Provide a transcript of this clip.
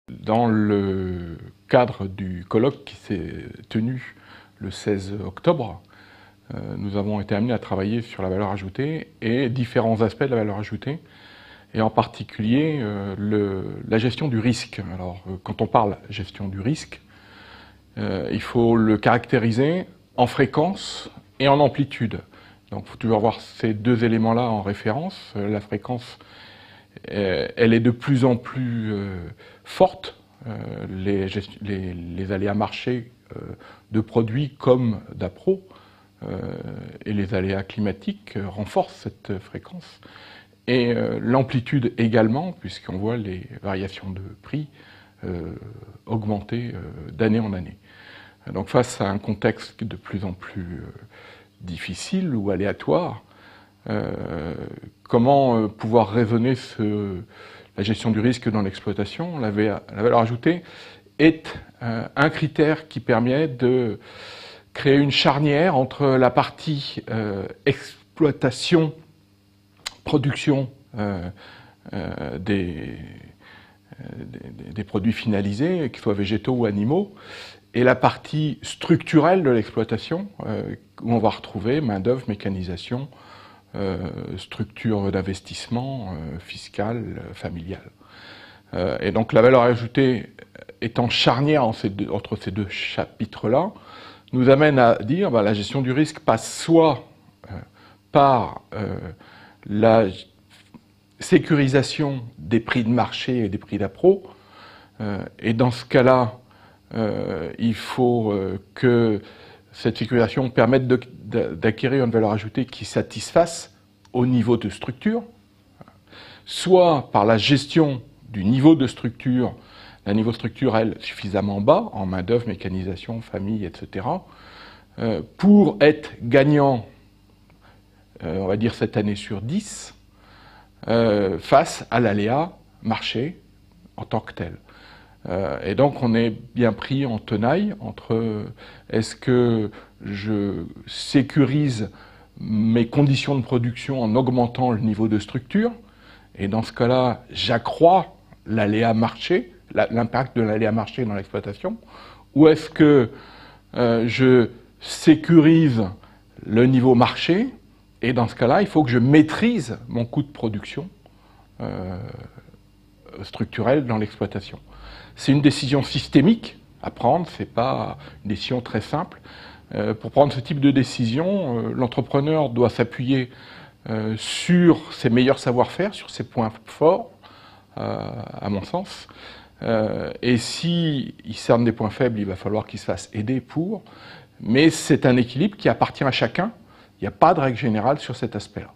Dans le cadre du colloque qui s'est tenu le 16 octobre, nous avons été amenés à travailler sur la valeur ajoutée et différents aspects de la valeur ajoutée, et en particulier la gestion du risque. Alors, quand on parle gestion du risque, il faut le caractériser en fréquence et en amplitude. Donc il faut toujours avoir ces deux éléments-là en référence. La fréquence, elle est de plus en plus forte. Les aléas marchés de produits comme d'appro et les aléas climatiques renforcent cette fréquence. Et l'amplitude également, puisqu'on voit les variations de prix augmenter d'année en année. Donc face à un contexte de plus en plus difficile ou aléatoire, comment pouvoir raisonner la gestion du risque dans l'exploitation? La valeur ajoutée est un critère qui permet de créer une charnière entre la partie exploitation, production des produits finalisés, qu'ils soient végétaux ou animaux, et la partie structurelle de l'exploitation, où on va retrouver main-d'œuvre, mécanisation, structure d'investissement fiscale, familiale. Et donc la valeur ajoutée étant charnière entre ces deux chapitres-là, nous amène à dire que la gestion du risque passe soit par la sécurisation des prix de marché et des prix d'appro, et dans ce cas-là, il faut que cette sécurisation permette d'acquérir une valeur ajoutée qui satisfasse au niveau de structure, soit par la gestion du niveau de structure, d'un niveau structurel suffisamment bas, en main-d'œuvre, mécanisation, famille, etc., pour être gagnant, on va dire 7 années sur 10, face à l'aléa marché en tant que tel. Et donc on est bien pris en tenaille entre est-ce que je sécurise mes conditions de production en augmentant le niveau de structure, et dans ce cas-là j'accrois l'aléa marché, l'impact de l'aléa marché dans l'exploitation, ou est-ce que je sécurise le niveau marché, et dans ce cas-là il faut que je maîtrise mon coût de production structurel dans l'exploitation. C'est une décision systémique à prendre, ce n'est pas une décision très simple. Pour prendre ce type de décision, l'entrepreneur doit s'appuyer sur ses meilleurs savoir-faire, sur ses points forts, à mon sens. Et s'il cerne des points faibles, il va falloir qu'il se fasse aider pour. Mais c'est un équilibre qui appartient à chacun. Il n'y a pas de règle générale sur cet aspect-là.